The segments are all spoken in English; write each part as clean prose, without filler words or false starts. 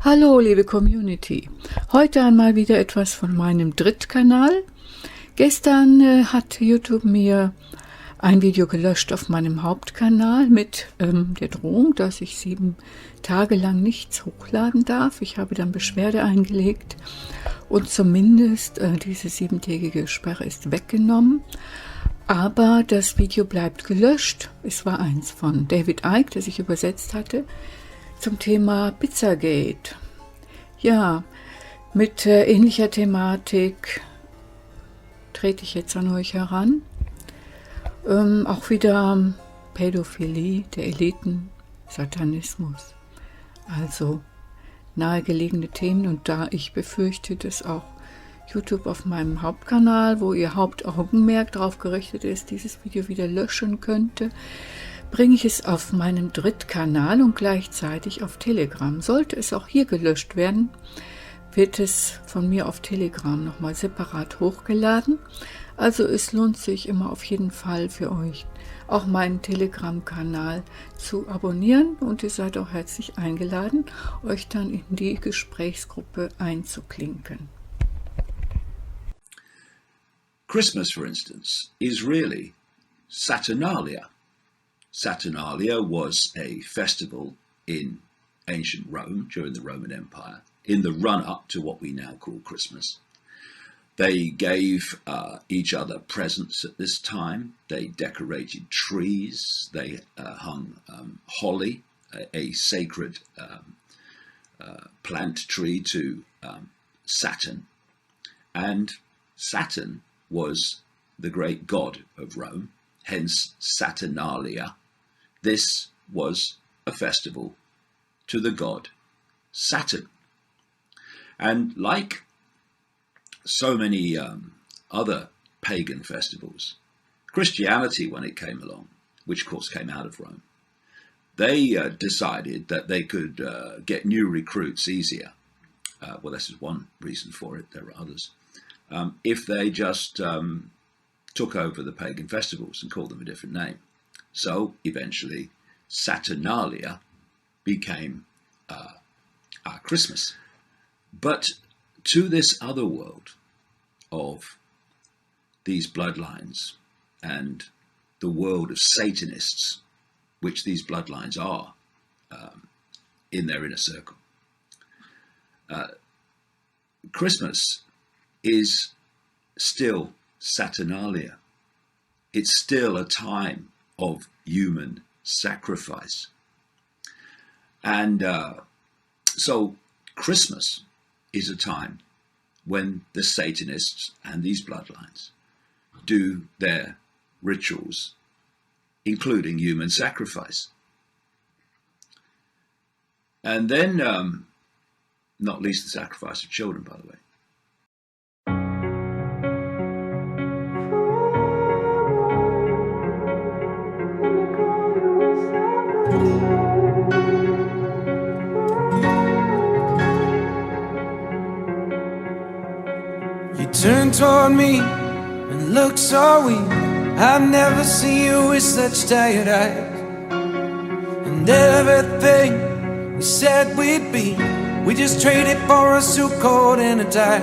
Hallo liebe Community, heute einmal wieder etwas von meinem Drittkanal. Gestern hat YouTube mir ein Video gelöscht auf meinem Hauptkanal mit der Drohung, dass ich 7 Tage lang nichts hochladen darf. Ich habe dann Beschwerde eingelegt und zumindest diese 7-tägige Sperre ist weggenommen. Aber das Video bleibt gelöscht. Es war eins von David Icke, das ich übersetzt hatte, zum Thema Pizzagate. Ja, mit ähnlicher Thematik trete ich jetzt an euch heran. Auch wieder Pädophilie der Eliten, Satanismus. Also nahegelegene Themen, und da ich befürchte, dass auch YouTube auf meinem Hauptkanal, wo ihr Hauptaugenmerk darauf gerichtet ist, dieses Video wieder löschen könnte, bringe ich es auf meinem Drittkanal und gleichzeitig auf Telegram. Sollte es auch hier gelöscht werden, wird es von mir auf Telegram nochmal separat hochgeladen. Also es lohnt sich immer auf jeden Fall für euch, auch meinen Telegram-Kanal zu abonnieren, und ihr seid auch herzlich eingeladen, euch dann in die Gesprächsgruppe einzuklinken. Christmas, for instance, is really Saturnalia. Saturnalia was a festival in ancient Rome during the Roman Empire, in the run-up to what we now call Christmas. They gave each other presents at this time. They decorated trees. They hung holly, a sacred plant tree to Saturn. And Saturn was the great god of Rome, hence Saturnalia. This was a festival to the god Saturn. And like so many other pagan festivals, Christianity, when it came along, which of course came out of Rome, they decided that they could get new recruits easier. Well, this is one reason for it. There are others. If they just took over the pagan festivals and called them a different name. So eventually Saturnalia became our Christmas. But to this other world of these bloodlines and the world of Satanists, which these bloodlines are in their inner circle, Christmas is still Saturnalia. It's still a time of human sacrifice. And so Christmas is a time when the Satanists and these bloodlines do their rituals, including human sacrifice. And then, not least the sacrifice of children, by the way. Turn toward me and look so weak. I've never seen you with such tired eyes. And everything we said we'd be, we just traded for a suit coat and a tie.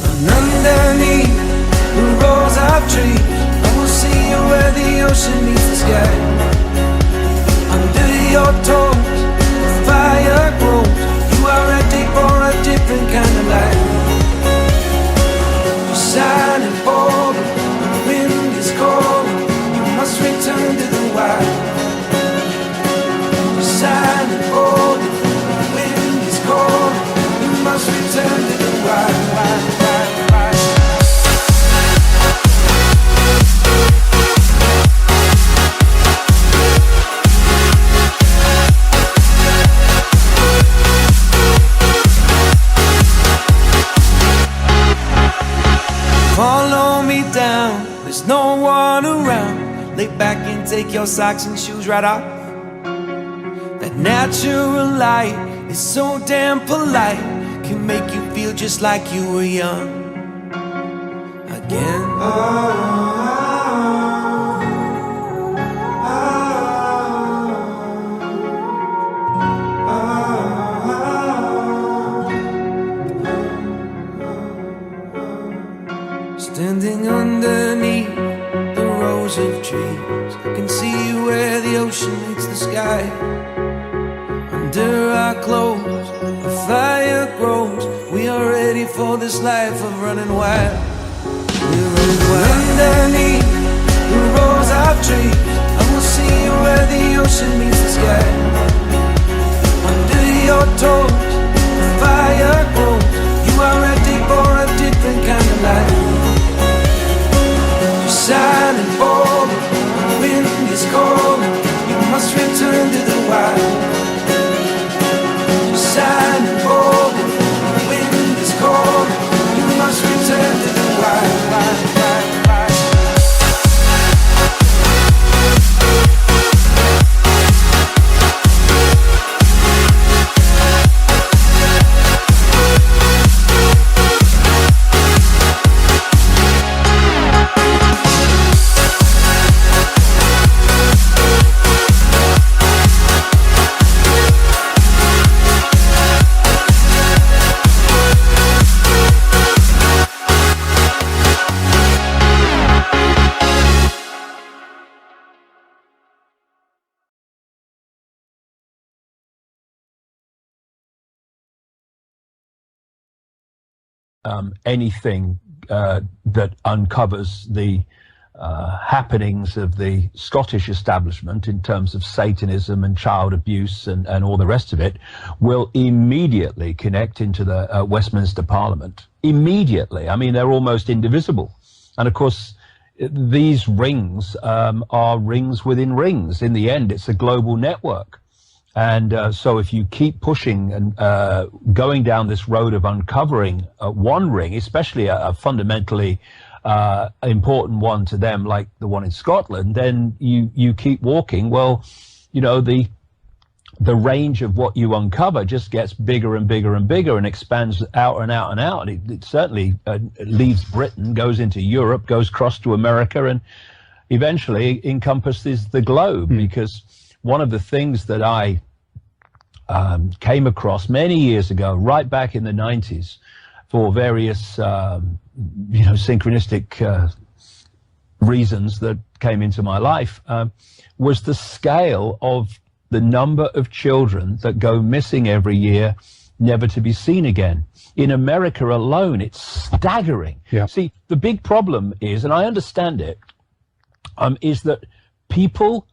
And underneath the rows of trees, I will see you where the ocean meets the sky. Under your toes, the fire grows. You are ready for a different kind of life. You're shining for the wind is cold. You must return to the wild. You're shining for the wind is cold. You must return to the wild. Follow me down, there's no one around. Lay back and take your socks and shoes right off. That natural light is so damn polite, can make you feel just like you were young again. Standing underneath the rows of trees, I can see where the ocean meets the sky. Under our clothes, the fire grows. We are ready for this life of running wild. We're running wild. Underneath the rows of trees, I will see where the ocean meets the sky. Under your toes, the fire grows. You are ready for a different kind of life. You're silent, bold, the wind is cold. You must return to the wild. You're silent, bold, the wind is cold. You must return to the wild. Anything that uncovers the happenings of the Scottish establishment in terms of Satanism and child abuse and all the rest of it will immediately connect into the Westminster Parliament. Immediately. I mean, they're almost indivisible. And of course, these rings are rings within rings. In the end, it's a global network. And so if you keep pushing and going down this road of uncovering one ring, especially a fundamentally important one to them, like the one in Scotland, then you keep walking. Well, you know, the range of what you uncover just gets bigger and bigger and bigger and expands out and out and out. And it certainly leaves Britain, goes into Europe, goes across to America, and eventually encompasses the globe. Because one of the things that I came across many years ago, right back in the 90s, for various synchronistic reasons that came into my life, was the scale of the number of children that go missing every year, never to be seen again. In America alone, it's staggering. Yeah. See, the big problem is, and I understand it, is that people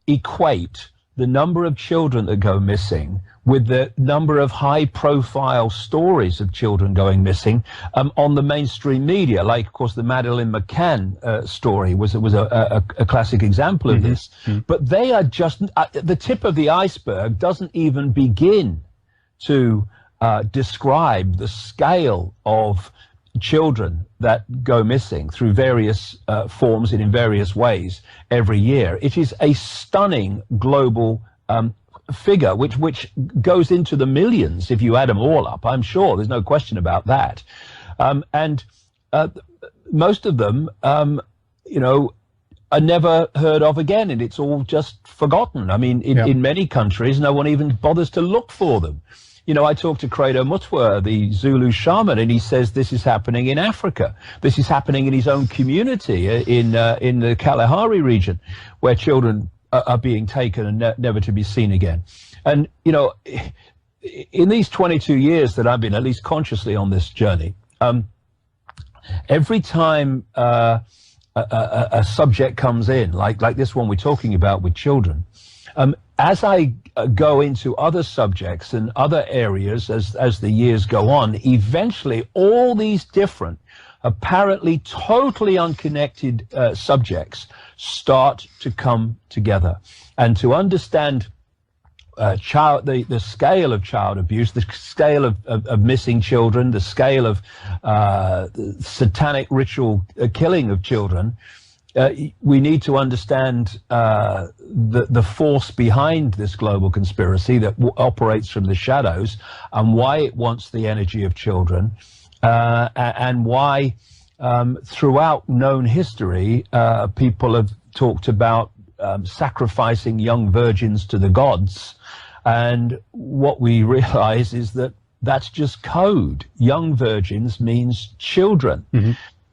equate the number of children that go missing with the number of high-profile stories of children going missing on the mainstream media. Like, of course, the Madeleine McCann story was a classic example of this. But they are just the tip of the iceberg. Doesn't even begin to describe the scale of children that go missing through various forms and in various ways every year. It is a stunning global figure, which goes into the millions if you add them all up. I'm sure there's no question about that. And most of them, are never heard of again, and it's all just forgotten. I mean, in many countries, no one even bothers to look for them. You know, I talked to Credo Mutwa, the Zulu shaman, and he says this is happening in Africa. This is happening in his own community in the Kalahari region, where children are being taken and never to be seen again. And, you know, in these 22 years that I've been at least consciously on this journey, every time a subject comes in, like this one we're talking about with children, as I go into other subjects and other areas as the years go on, eventually all these different, apparently totally unconnected subjects start to come together. And to understand the scale of child abuse, the scale of missing children, the scale of satanic ritual killing of children, we need to understand the force behind this global conspiracy that operates from the shadows, and why it wants the energy of children, and why throughout known history people have talked about sacrificing young virgins to the gods. And what we realize is that that's just code. Young virgins means children.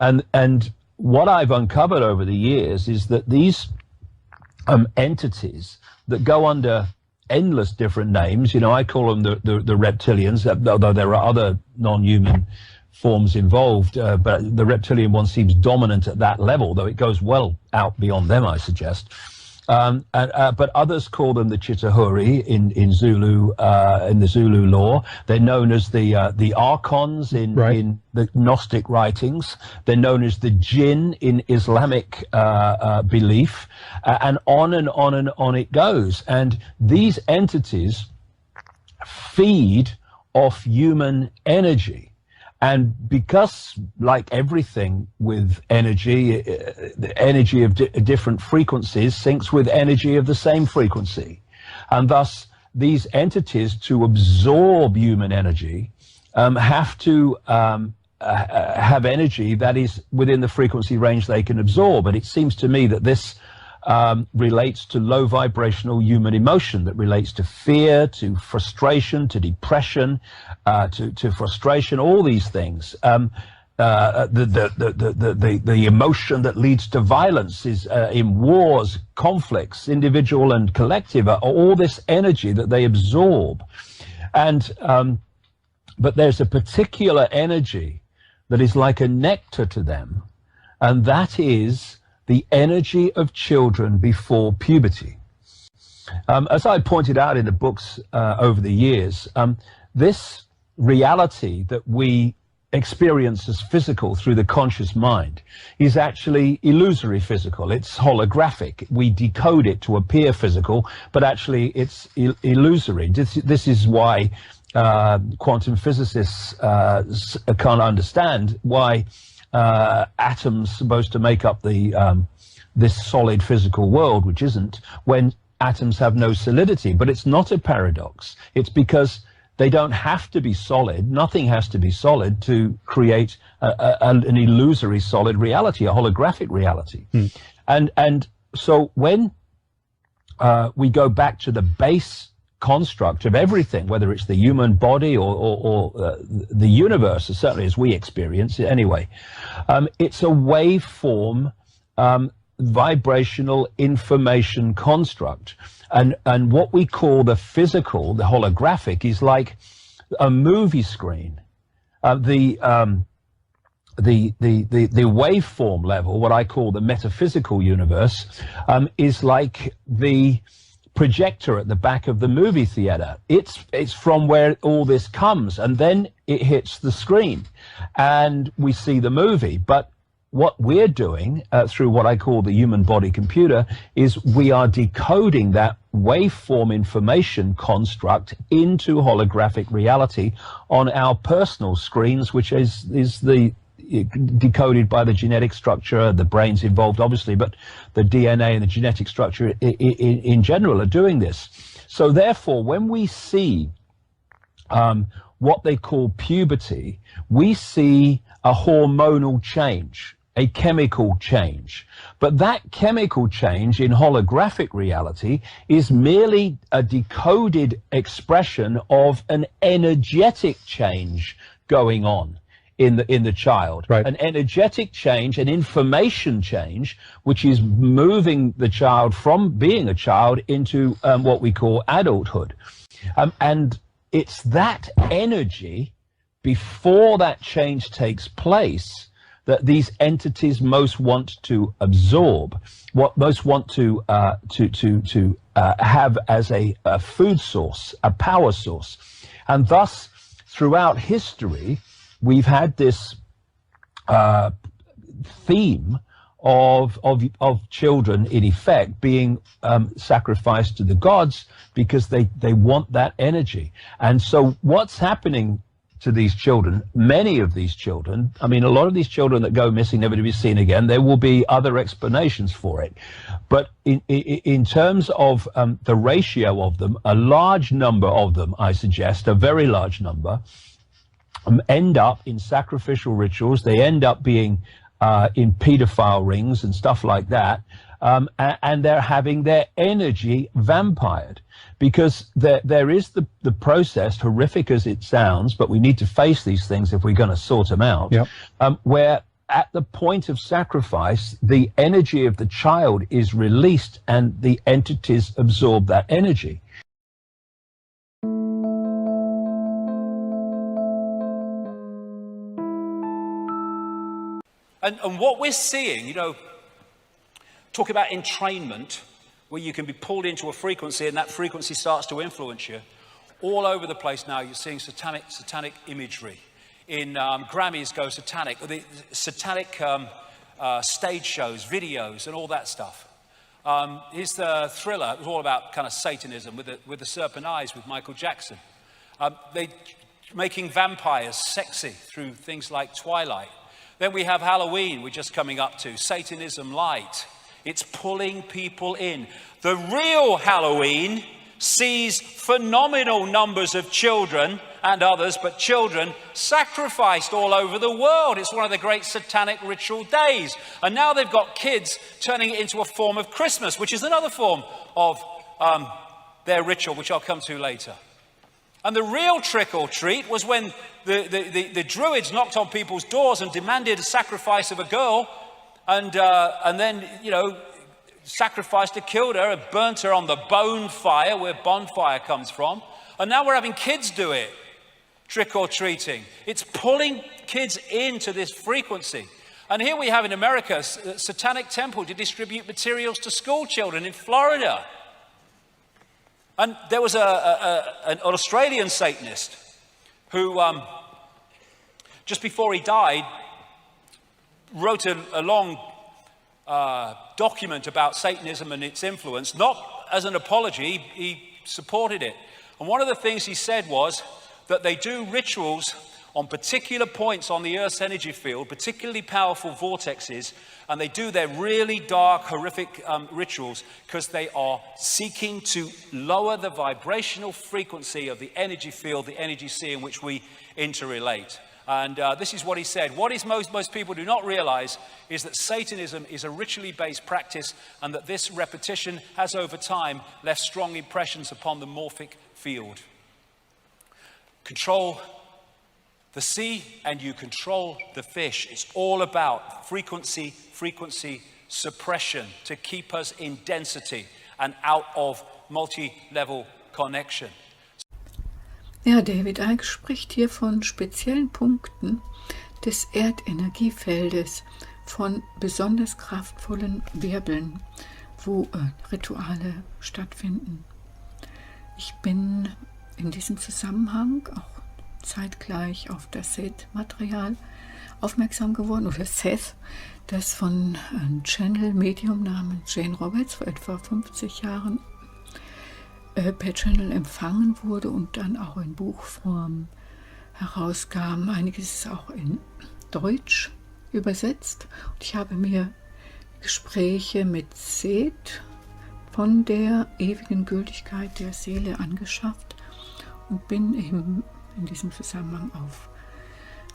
And what I've uncovered over the years is that these entities that go under endless different names, I call them the reptilians, although there are other non-human forms involved, but the reptilian one seems dominant at that level, though it goes well out beyond them, I suggest. But others call them the Chitahuri in Zulu, in the Zulu law. They're known as the archons in the Gnostic writings. They're known as the jinn in Islamic belief, and on and on and on it goes. And these entities feed off human energy. And because, like everything with energy, the energy of different frequencies syncs with energy of the same frequency. And thus, these entities, to absorb human energy, have to have energy that is within the frequency range they can absorb. And it seems to me that this relates to low vibrational human emotion, that relates to fear, to frustration, to depression, to frustration, all these things. The emotion that leads to violence is in wars, conflicts, individual and collective, all this energy that they absorb. And but there's a particular energy that is like a nectar to them, and that is the energy of children before puberty. As I pointed out in the books over the years, this reality that we experience as physical through the conscious mind is actually illusory physical. It's holographic. We decode it to appear physical, but actually it's illusory. This is why quantum physicists can't understand why atoms supposed to make up the this solid physical world, which isn't, when atoms have no solidity. But it's not a paradox. It's because they don't have to be solid. Nothing has to be solid to create an illusory solid reality, a holographic reality. And so when we go back to the base construct of everything, whether it's the human body or the universe, certainly as we experience it anyway, it's a waveform vibrational information construct. And what we call the physical, the holographic, is like a movie screen. The waveform level, what I call the metaphysical universe, is like the projector at the back of the movie theater. It's from where all this comes, and then it hits the screen and we see the movie. But what we're doing through what I call the human body computer is we are decoding that waveform information construct into holographic reality on our personal screens, which is the decoded by the genetic structure. The brain's involved, obviously, but the DNA and the genetic structure in general are doing this. So therefore, when we see what they call puberty, we see a hormonal change, a chemical change. But that chemical change in holographic reality is merely a decoded expression of an energetic change going on in the child. Right. An energetic change, an information change, which is moving the child from being a child into what we call adulthood. And it's that energy before that change takes place that these entities most want to absorb, what most want to have as a food source, a power source. And thus, throughout history, we've had this theme of children, in effect, being sacrificed to the gods because they want that energy. And so what's happening to these children, many of these children, I mean, a lot of these children that go missing, never to be seen again, there will be other explanations for it. But in terms of the ratio of them, a large number of them, I suggest, a very large number, end up in sacrificial rituals. They end up being in pedophile rings and stuff like that. And they're having their energy vampired, because there is the process, horrific as it sounds, but we need to face these things if we're going to sort them out, where at the point of sacrifice, the energy of the child is released and the entities absorb that energy. And what we're seeing, you know, talk about entrainment, where you can be pulled into a frequency and that frequency starts to influence you. All over the place now, you're seeing satanic imagery. In Grammys go satanic, the satanic stage shows, videos, and all that stuff. Here's the Thriller. It was all about kind of Satanism with the serpent eyes with Michael Jackson. They making vampires sexy through things like Twilight. Then we have Halloween, we're just coming up to, Satanism Light. It's pulling people in. The real Halloween sees phenomenal numbers of children and others, but children sacrificed all over the world. It's one of the great satanic ritual days. And now they've got kids turning it into a form of Christmas, which is another form of their ritual, which I'll come to later. And the real trick or treat was when the Druids knocked on people's doors and demanded a sacrifice of a girl, and then, you know, sacrificed her, killed her, and burnt her on the bone fire, where bonfire comes from. And now we're having kids do it, trick or treating. It's pulling kids into this frequency. And here we have in America a satanic temple to distribute materials to school children in Florida. And there was an Australian Satanist who, just before he died, wrote a long document about Satanism and its influence, not as an apology, he supported it. And one of the things he said was that they do rituals on particular points on the Earth's energy field, particularly powerful vortexes, and they do their really dark, horrific rituals because they are seeking to lower the vibrational frequency of the energy field, the energy sea in which we interrelate. And this is what he said. What is most people do not realize is that Satanism is a ritually based practice, and that this repetition has over time left strong impressions upon the morphic field. Control the sea and you control the fish. It's all about frequency suppression to keep us in density and out of multi-level connection. Ja, David Icke spricht hier von speziellen Punkten des Erdenergiefeldes, von besonders kraftvollen Wirbeln, wo Rituale stattfinden. Ich bin in diesem Zusammenhang auch zeitgleich auf das Seth-Material aufmerksam geworden, oder Seth, das von einem Channel-Medium namens Jane Roberts vor etwa 50 Jahren per Channel empfangen wurde und dann auch in Buchform herauskam. Einiges ist auch in Deutsch übersetzt. Und ich habe mir Gespräche mit Seth von der ewigen Gültigkeit der Seele angeschafft und bin eben in diesem Zusammenhang auf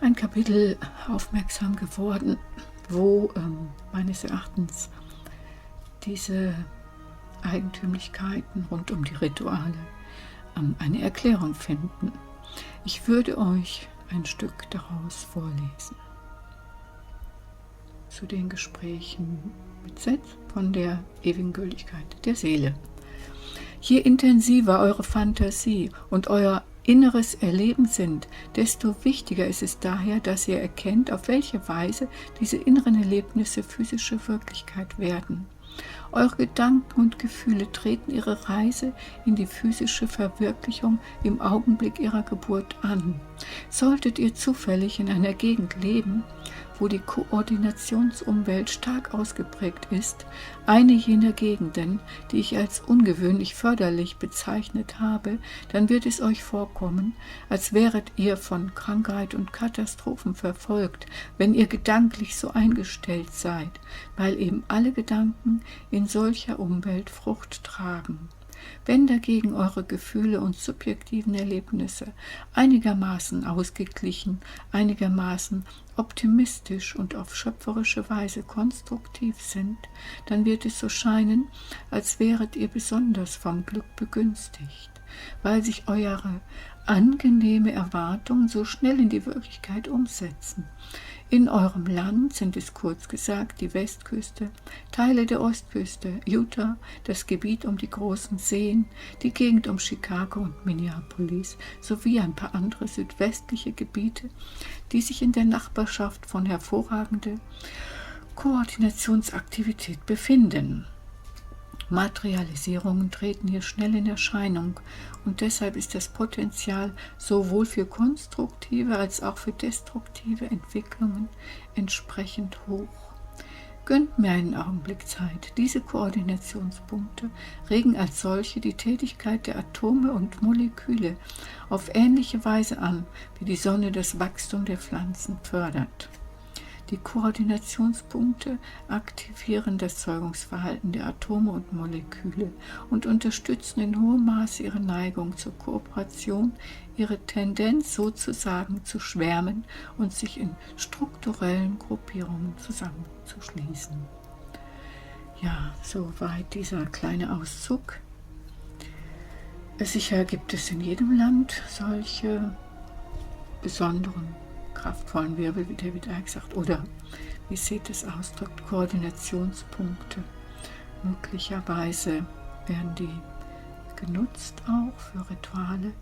ein Kapitel aufmerksam geworden, wo meines Erachtens diese Eigentümlichkeiten rund um die Rituale eine Erklärung finden. Ich würde euch ein Stück daraus vorlesen. Zu den Gesprächen mit Seth von der ewigen Gültigkeit der Seele. Je intensiver eure Fantasie und euer inneres Erleben sind, desto wichtiger ist es daher, dass ihr erkennt, auf welche Weise diese inneren Erlebnisse physische Wirklichkeit werden. Eure Gedanken und Gefühle treten ihre Reise in die physische Verwirklichung im Augenblick ihrer Geburt an. Solltet ihr zufällig in einer Gegend leben, wo die Koordinationsumwelt stark ausgeprägt ist, eine jener Gegenden, die ich als ungewöhnlich förderlich bezeichnet habe, dann wird es euch vorkommen, als wäret ihr von Krankheit und Katastrophen verfolgt, wenn ihr gedanklich so eingestellt seid, weil eben alle Gedanken in solcher Umwelt Frucht tragen. Wenn dagegen eure Gefühle und subjektiven Erlebnisse einigermaßen ausgeglichen, einigermaßen optimistisch und auf schöpferische Weise konstruktiv sind, dann wird es so scheinen, als wäret ihr besonders vom Glück begünstigt, weil sich eure angenehme Erwartungen so schnell in die Wirklichkeit umsetzen. In eurem Land sind es kurz gesagt die Westküste, Teile der Ostküste, Utah, das Gebiet um die großen Seen, die Gegend um Chicago und Minneapolis sowie ein paar andere südwestliche Gebiete, die sich in der Nachbarschaft von hervorragender Koordinationsaktivität befinden. Materialisierungen treten hier schnell in Erscheinung und deshalb ist das Potenzial sowohl für konstruktive als auch für destruktive Entwicklungen entsprechend hoch. Gönnt mir einen Augenblick Zeit. Diese Koordinationspunkte regen als solche die Tätigkeit der Atome und Moleküle auf ähnliche Weise an, wie die Sonne das Wachstum der Pflanzen fördert. Die Koordinationspunkte aktivieren das Zeugungsverhalten der Atome und Moleküle und unterstützen in hohem Maße ihre Neigung zur Kooperation, ihre Tendenz sozusagen zu schwärmen und sich in strukturellen Gruppierungen zusammenzuschließen. Ja, soweit dieser kleine Auszug. Sicher gibt es in jedem Land solche besonderen kraftvollen Wirbel, wie David Icke sagt, oder wie Seth es ausdrückt, Koordinationspunkte. Möglicherweise werden die genutzt auch für Rituale,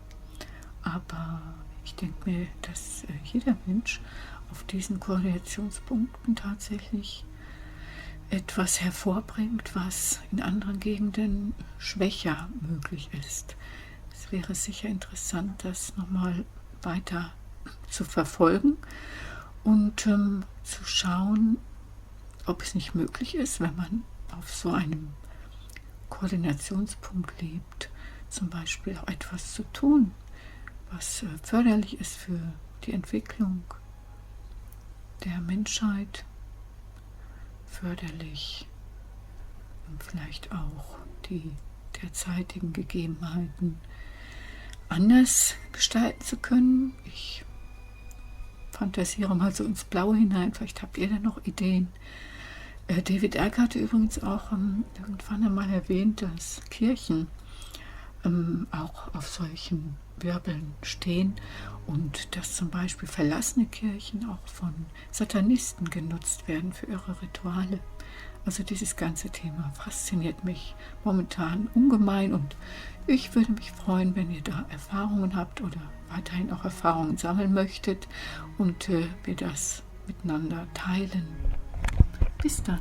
aber ich denke mir, dass jeder Mensch auf diesen Koordinationspunkten tatsächlich etwas hervorbringt, was in anderen Gegenden schwächer möglich ist. Es wäre sicher interessant, das nochmal weiter zu verfolgen und zu schauen, ob es nicht möglich ist, wenn man auf so einem Koordinationspunkt lebt, zum Beispiel auch etwas zu tun, was förderlich ist für die Entwicklung der Menschheit, förderlich und vielleicht auch die derzeitigen Gegebenheiten anders gestalten zu können. Ich fantasiere mal so ins Blaue hinein, vielleicht habt ihr da noch Ideen. David Icke hatte übrigens auch irgendwann einmal erwähnt, dass Kirchen auch auf solchen Wirbeln stehen und dass zum Beispiel verlassene Kirchen auch von Satanisten genutzt werden für ihre Rituale. Also dieses ganze Thema fasziniert mich momentan ungemein und ich würde mich freuen, wenn ihr da Erfahrungen habt oder weiterhin auch Erfahrungen sammeln möchtet und wir das miteinander teilen. Bis dann.